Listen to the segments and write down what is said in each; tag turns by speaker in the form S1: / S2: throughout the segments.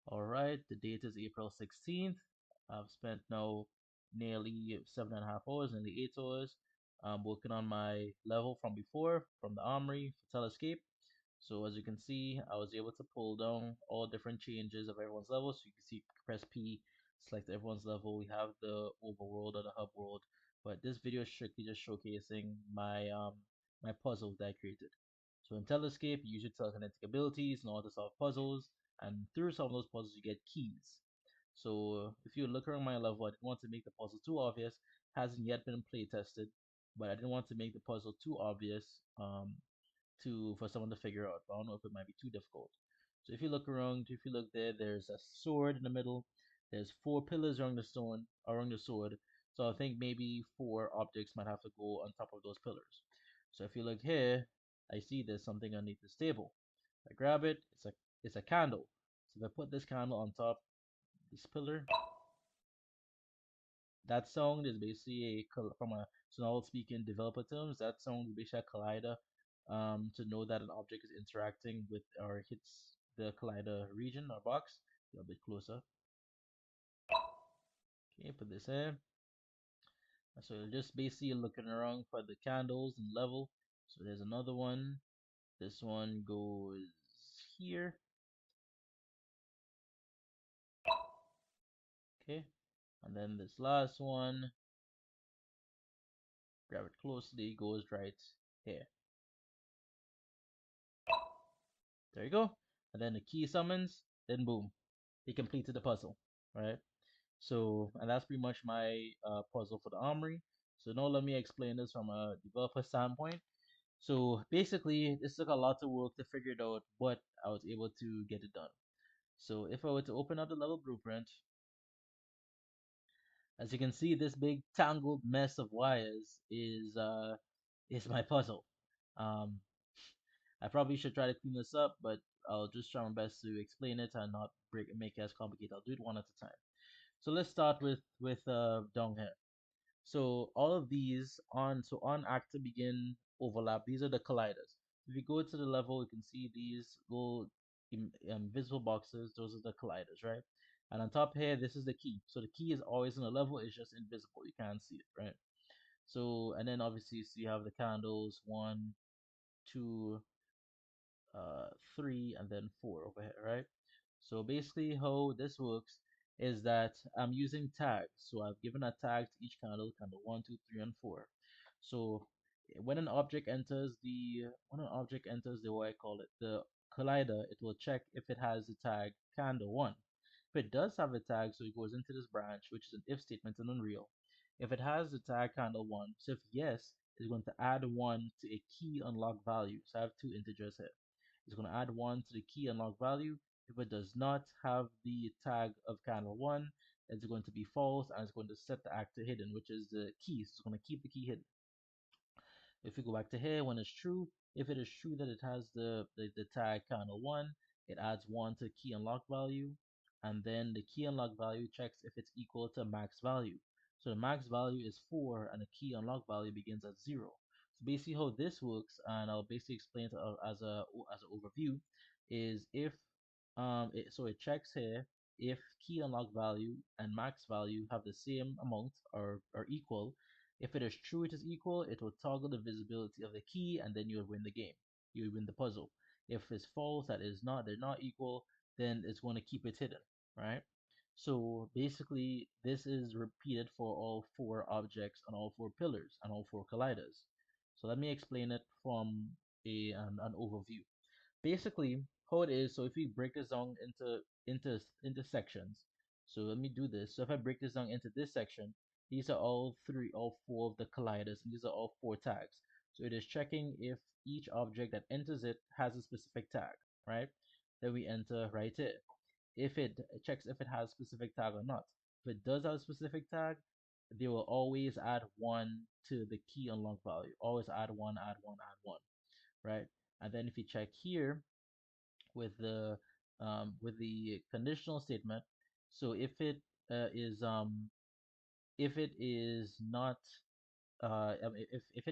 S1: All right, the date is April 16th. I've spent now nearly 7.5 hours, nearly 8 hours, working on my level from before, from the Armory for Telescape. So as you can see, I was able to pull down all different changes of everyone's level. So you can see, press P, select everyone's level. We have the overworld or the hub world, but this video is strictly just showcasing my puzzle that I created. So in Telescape, you use your telekinetic abilities in order to solve puzzles, and through some of those puzzles, you get keys. So if you look around my level, I didn't want to make the puzzle too obvious. Hasn't yet been play tested, but I didn't want to make the puzzle too obvious. To for someone to figure out. But I don't know if it might be too difficult. So if you look around, if you look there, there's a sword in the middle. There's four pillars around the stone, around the sword. So I think maybe four objects might have to go on top of those pillars. So if you look here, I see there's something underneath this table. I grab it, it's a candle. So if I put this candle on top this pillar, that sound is basically from a so now speaking developer terms, that sound is basically a collider to know that an object is interacting with or hits the collider region or box. A bit closer. Okay, put this in. So just basically looking around for the candles and level. So there's another one. This one goes here. Okay, and then this last one, grab it closely, goes right here. There you go. And then the key summons, then boom, he completed the puzzle, right? So, and that's pretty much my puzzle for the Armory. So now let me explain this from a developer standpoint. So basically, this took a lot of work to figure it out, but I was able to get it done. So if I were to open up the level blueprint, as you can see, this big tangled mess of wires is my puzzle. Um, I probably should try to clean this up, but I'll just try my best to explain it and not make it as complicated. I'll do it one at a time. So let's start with down here. So all of these on active begin overlap. These are the colliders. If you go to the level, you can see these little invisible boxes. Those are the colliders, right? And on top here, this is the key. So the key is always in the level. It's just invisible. You can't see it, right? So and then obviously, so you have the candles, one, two, uh, three, and then four over here, right? So basically, how this works is that I'm using tags. So I've given a tag to each candle, candle one, two, three, and four. So when an object enters the what I call it the collider, it will check if it has the tag candle one. If it does have a tag, so it goes into this branch, which is an if statement in Unreal. If it has the tag candle one, so if yes, it's going to add one to a key unlock value. So I have two integers here. It's going to add 1 to the key unlock value. If it does not have the tag of candle 1, it's going to be false and it's going to set the actor hidden, which is the key. So it's going to keep the key hidden. If we go back to here, when it's true, if it is true that it has the tag candle 1, it adds 1 to key unlock value, and then the key unlock value checks if it's equal to max value. So the max value is 4 and the key unlock value begins at 0. So basically how this works, and I'll basically explain it as an overview, is if so it checks here if key unlock value and max value have the same amount or equal. If it is true it is equal, it will toggle the visibility of the key and then you'll win the game. You win the puzzle. If it's false, that is not they're not equal, then it's going to keep it hidden, right? So basically this is repeated for all four objects on all four pillars and all four colliders. So let me explain it from an overview. Basically how it is, so if we break this down into sections, so let me do this. So if I break this down into this section, these are all four of the colliders, and these are all four tags. So it is checking if each object that enters it has a specific tag, right? Then we enter right here. If it checks if it has a specific tag or not. If it does have a specific tag, they will always add one to the key unlock value. Always add one, add one, add one, right? And then if you check here with the conditional statement, so if it is not if it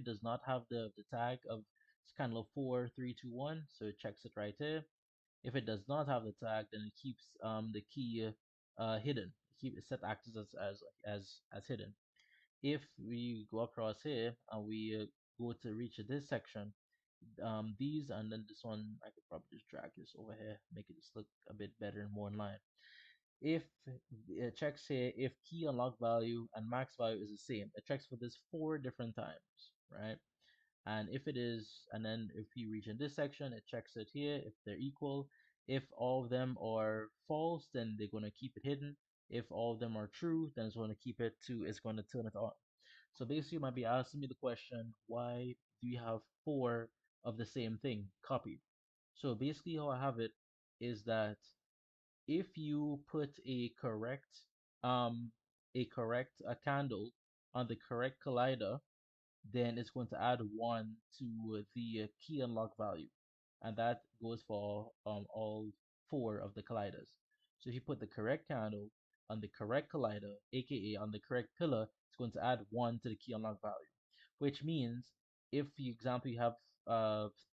S1: does not have the tag of it's kind of 4 3 2 1, so it checks it right here. If it does not have the tag, then it keeps the key hidden. Keep it set acts as hidden. If we go across here and we go to reach this section, these and then this one, I could probably just drag this over here, make it just look a bit better and more in line. If it checks here if key unlock value and max value is the same, it checks for this 4 different times, right? And if it is, and then if we reach in this section, it checks it here if they're equal. If all of them are false, then they're going to keep it hidden. If all of them are true, then it's going to keep it to, it's going to turn it on. So basically, you might be asking me the question, why do you have 4 of the same thing copied? So basically, how I have it is that if you put um a candle on the correct collider, then it's going to add 1 to the key unlock value, and that goes for all 4 of the colliders. So if you put the correct candle on the correct collider, aka on the correct pillar, it's going to add 1 to the key unlock value, which means if, for example, you have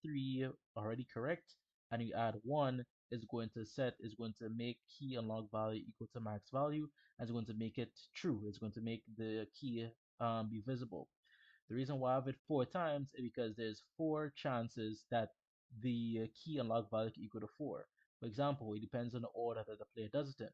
S1: 3 already correct and you add 1, is going to make key unlock value equal to max value, and it's going to make it true. It's going to make the key be visible. The reason why I have it 4 times is because there's 4 chances that the key unlock value can equal to 4. For example, it depends on the order that the player does it in.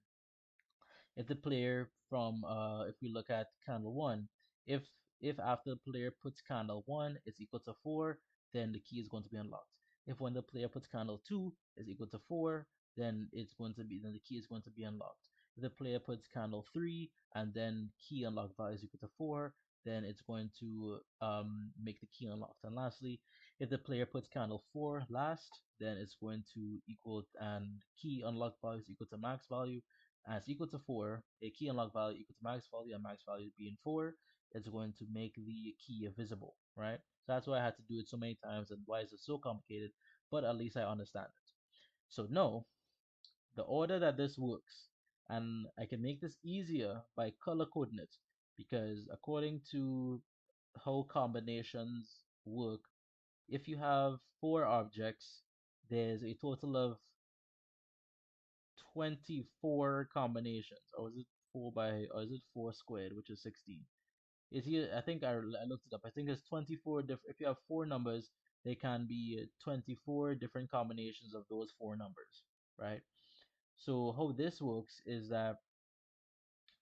S1: If the player from if we look at candle one, if if after the player puts candle one is equal to 4, then the key is going to be unlocked. If when the player puts candle 2 is equal to 4, then the key is going to be unlocked. If the player puts candle 3 and then key unlock value is equal to 4, then it's going to make the key unlocked. And lastly, if the player puts candle 4 last, then it's going to equal, and key unlock value is equal to max value as equal to 4, a key unlock value equal to max value, and max value being 4, it's going to make the key visible, right? So that's why I had to do it so many times and why is it so complicated, but at least I understand it. So no, the order that this works, and I can make this easier by color coding it, because according to how combinations work, if you have 4 objects, there's a total of 24 combinations, or is it 4 squared, which is 16? Is here? I think I looked it up. I think it's 24 different. If you have 4 numbers, they can be 24 different combinations of those 4 numbers, right? So how this works is that,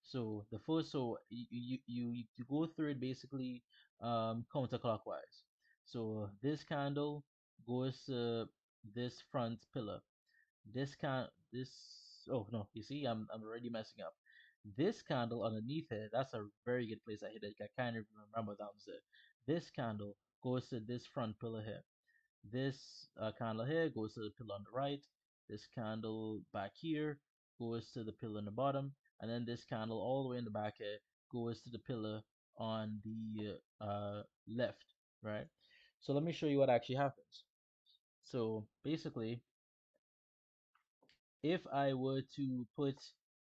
S1: so the first, so you go through it basically counterclockwise. So this candle goes to this front pillar. This, oh no, you see, I'm already messing up. This candle underneath it, that's a very good place I hit it. I can't even remember that was it. This candle goes to this front pillar here. This candle here goes to the pillar on the right. This candle back here goes to the pillar on the bottom, and then this candle all the way in the back here goes to the pillar on the left, right? So let me show you what actually happens. So basically, if I were to put,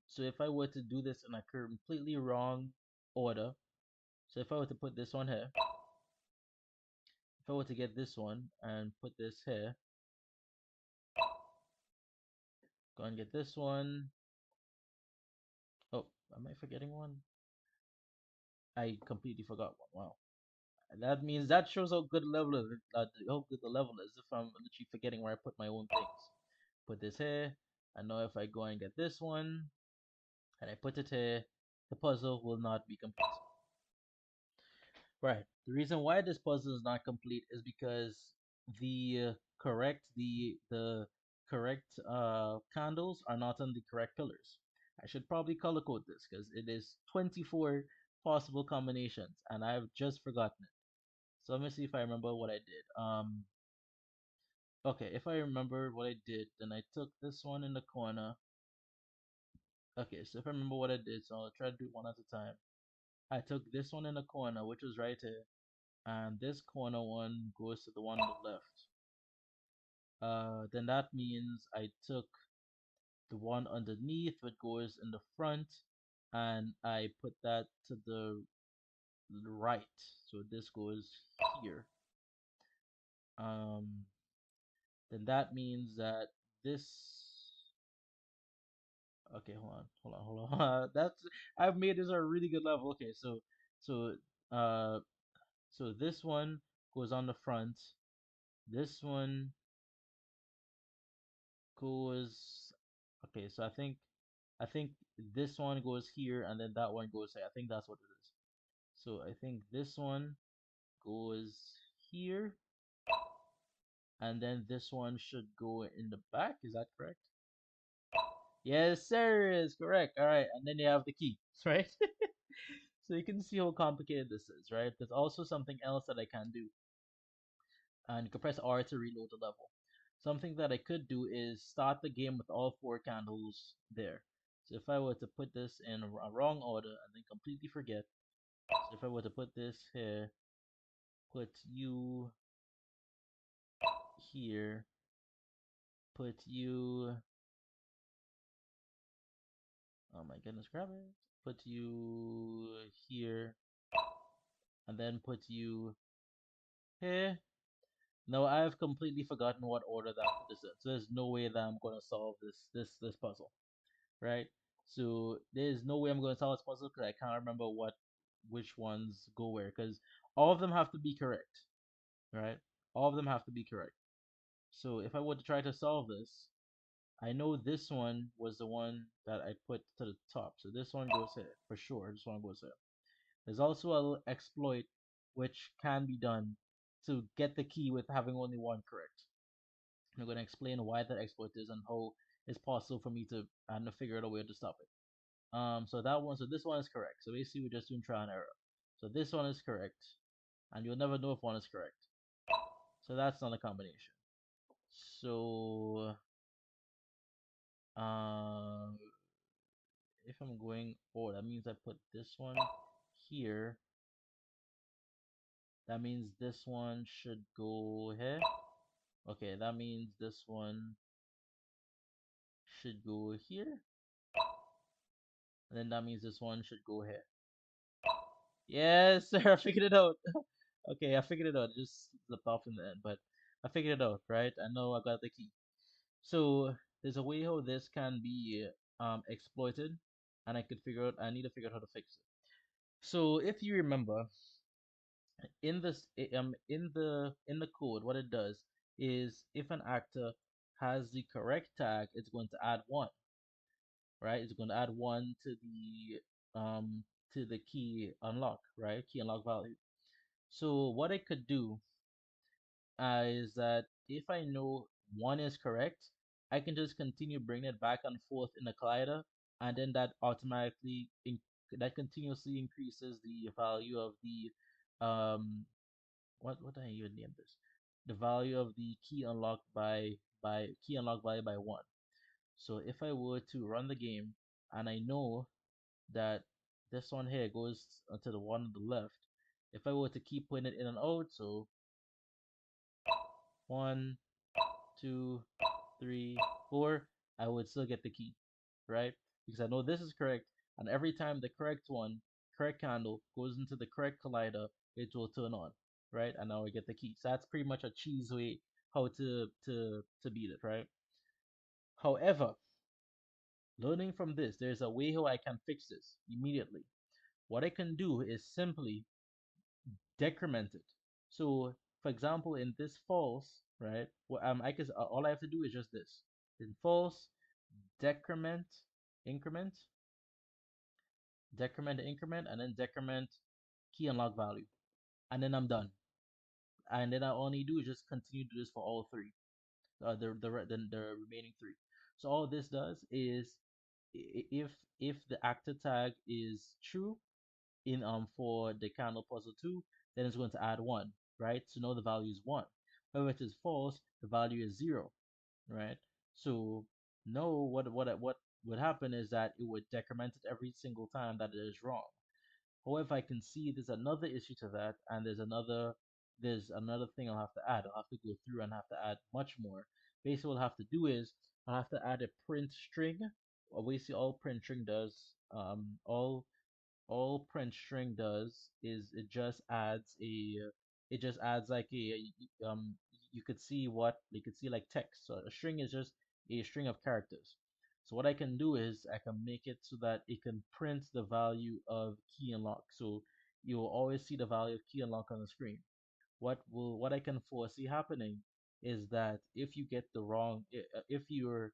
S1: so if I were to do this in a completely wrong order, so if I were to put this one here, if I were to get this one and put this here, go and get this one. Oh, am I forgetting one? I completely forgot one. Wow. That means that shows how good level is, how good the level is if I'm literally forgetting where I put my own things. Put this here. I know if I go and get this one and I put it here, the puzzle will not be complete. Right. The reason why this puzzle is not complete is because the the correct candles are not on the correct pillars. I should probably color code this because it is 24 possible combinations and I've just forgotten it. So let me see if I remember what I did. Okay, if I remember what I did, then I took this one in the corner. Okay, so if I remember what I did, so I'll try to do it one at a time. I took this one in the corner, which was right here, and this corner one goes to the one on the left. Then that means I took the one underneath, which goes in the front, and I put that to the right. So this goes here. Um, then that means that this. Okay, hold on. That's I've made this a really good level. Okay, so uh so this one goes on the front. This one goes. Okay, so I think this one goes here and then that one goes here. I think that's what it is. So I think this one goes here and then this one should go in the back. Is that correct? Yes, sir, is correct. All right, and then you have the key, right? So you can see how complicated this is, right? There's also something else that I can do, and you can press R to reload the level. Something that I could do is start the game with all four candles there. So if I were to put this in a wrong order and then completely forget, so if I were to put this here, put you here, put you, oh my goodness, grab it, put you here, and then put you here. No, I've completely forgotten what order that this is. So there's no way that I'm gonna solve this puzzle, right? So there's no way I'm gonna solve this puzzle because I can't remember which ones go where because all of them have to be correct, right? All of them have to be correct. So if I were to try to solve this, I know this one was the one that I put to the top. So this one goes here for sure. This one goes here. There's also a little exploit which can be done to get the key with having only one correct. I'm going to explain why that exploit is and how it's possible for me to and to figure out a way to stop it. So this one is correct. So basically, we're just doing trial and error. So this one is correct, and you'll never know if one is correct. So that's not a combination. So, um, if I'm going, oh, that means I put this one here. That means this one should go here. Okay, that means this one should go here. And then that means this one should go here. Yes, sir, I figured it out. Okay, I figured it out. It just slipped off in the end, but I figured it out, right? I know I got the key. So there's a way how this can be exploited, and I need to figure out how to fix it. So if you remember, in the code, what it does is if an actor has the correct tag, it's going to add one, right? It's going to add one to the key unlock, right? Key unlock value. So what I could do is that if I know one is correct, I can just continue bringing it back and forth in the collider, and then that continuously increases the value of the what do I even name this? The value of the key unlocked by key unlock value by one. So if I were to run the game and I know that this one here goes to the one on the left, if I were to keep putting it in and out, so 1, 2, 3, 4, I would still get the key, right? Because I know this is correct, and every time the correct candle goes into the correct collider, it will turn on, right? And now I get the key. So that's pretty much a cheese way how to beat it, right? However, learning from this, there's a way how I can fix this immediately. What I can do is simply decrement it. So, for example, in this false, right? Well, I guess all I have to do is just this. In false, decrement, increment, decrement, increment, and then decrement key unlock value, and then I'm done. And then I only do is just continue to do this for all three, the remaining three. So all this does is if the actor tag is true in for the candle puzzle 2, then it's going to add 1, right? So now the value is 1. However, if it is false, the value is 0, right? So no, what would happen is that it would decrement it every single time that it is wrong. However, I can see there's another issue to that, and there's another thing I'll have to add. I'll have to go through and have to add much more. Basically, what I'll have to do is I'll have to add a print string. Basically, all print string does is it just adds like you could see like text. So a string is just a string of characters. So what I can do is I can make it so that it can print the value of key unlock. So you will always see the value of key unlock on the screen. What I can foresee happening is that if you get the wrong if you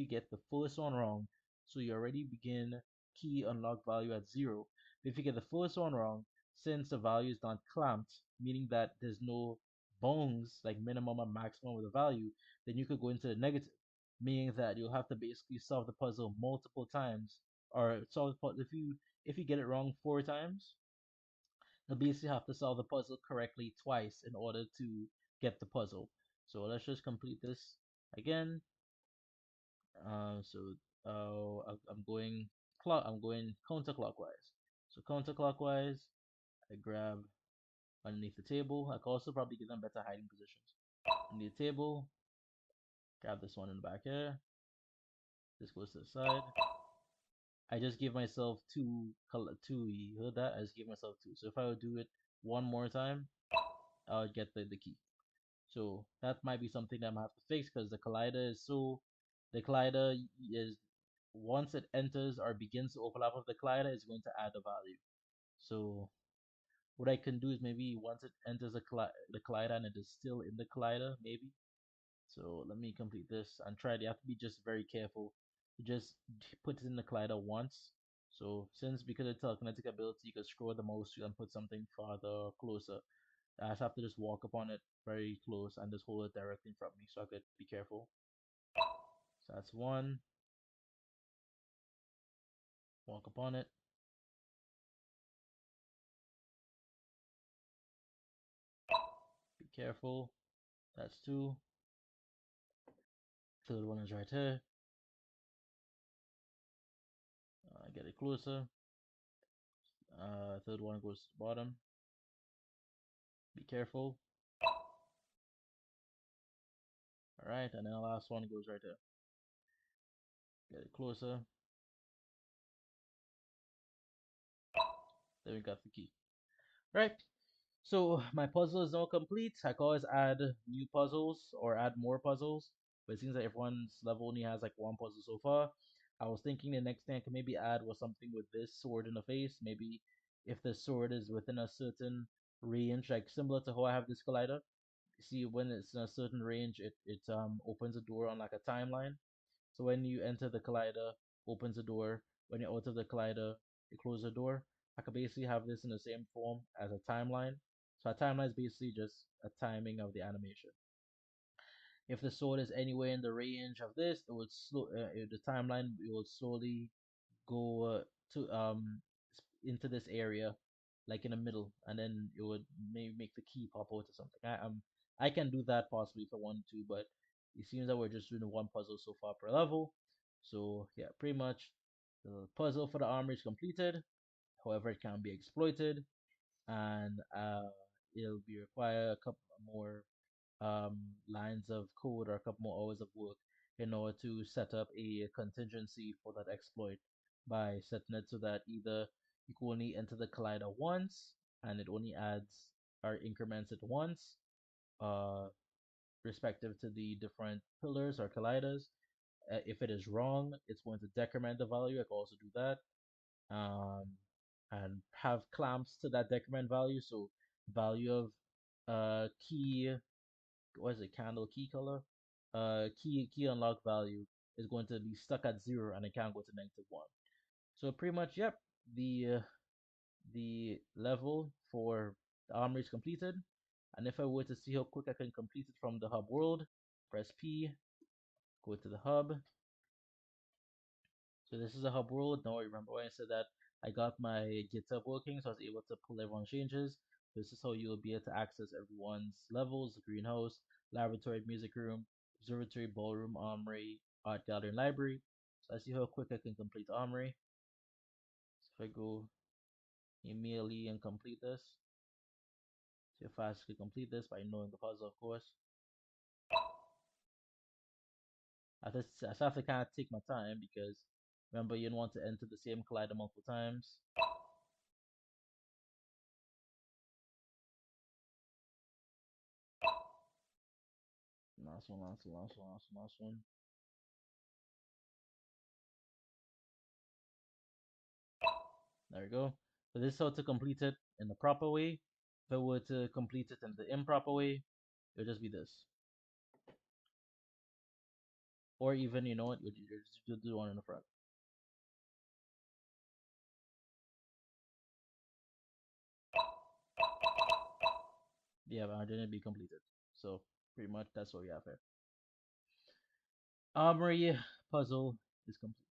S1: get the first one wrong, so you already begin key unlock value at zero. But if you get the first one wrong, since the value is not clamped, meaning that there's no bounds like minimum and maximum with the value, then you could go into the negative, meaning that you'll have to basically solve the puzzle multiple times, or solve the puzzle if you get it wrong 4 times, you'll basically have to solve the puzzle correctly twice in order to get the puzzle. So let's just complete this again. So I'm going counterclockwise. So counterclockwise, I grab underneath the table. I could also probably give them better hiding positions. Underneath the table, grab this one in the back here. This goes to the side. I just give myself two. You heard that? I just give myself two. So if I would do it one more time, I would get the key. So that might be something that I'm gonna have to fix because the collider is once it enters or begins to overlap with the collider, it's going to add a value. So what I can do is maybe once it enters the collider and it is still in the collider, maybe. So let me complete this and try it. You have to be just very careful. You just put it in the collider once. So since because it's telekinetic ability, you can scroll the mouse and put something farther closer. I just have to just walk upon it very close and just hold it directly in front of me so I could be careful. So that's one. Walk upon it. Be careful. That's two. Third one is right here. Get it closer. Third one goes to the bottom. Be careful. Alright, and then the last one goes right there. Get it closer. Then we got the key. Right. So my puzzle is now complete. I can always add new puzzles or add more puzzles. But it seems like everyone's level only has like one puzzle so far. I was thinking the next thing I can maybe add was something with this sword in the face. Maybe if the sword is within a certain range, like similar to how I have this collider. See, when it's in a certain range, it opens a door on like a timeline. So when you enter the collider, opens the door. When you're out of the collider, it closes the door. I could basically have this in the same form as a timeline. So a timeline is basically just a timing of the animation. If the sword is anywhere in the range of this, it would the timeline it will slowly go to into this area, like in the middle, and then it would maybe make the key pop out or something. I can do that possibly if I want to, but it seems that we're just doing one puzzle so far per level. So yeah, pretty much the puzzle for the armor is completed. However, it can be exploited, and it'll be require a couple more lines of code or a couple more hours of work in order to set up a contingency for that exploit by setting it so that either you can only enter the collider once and it only adds or increments it once, uh, respective to the different pillars or colliders. If it is wrong, it's going to decrement the value. I can also do that. Um, and have clamps to that decrement value. So value of key what is it, candle key color, key unlock value is going to be stuck at zero and it can't go to -1. So pretty much, yep, the level for the armory is completed. And if I were to see how quick I can complete it from the hub world, press P, go to the hub. So this is a hub world. Now remember when I said that I got my GitHub working, so I was able to pull everyone's changes. This is how you'll be able to access everyone's levels: greenhouse, laboratory, music room, observatory, ballroom, armory, art gallery, and library. So I see how quick I can complete the armory. So if I go immediately and complete this, see how fast I can complete this by knowing the puzzle, of course. I just have to kind of take my time because remember you don't want to enter the same collider multiple times. Last one, last one, last one, last one, last one. There we go. So this is how to complete it in the proper way. If I were to complete it in the improper way, it would just be this. Or even, you know what, you just do one in the front. Yeah, but didn't be completed. So pretty much that's what we have here. Armory puzzle is complete.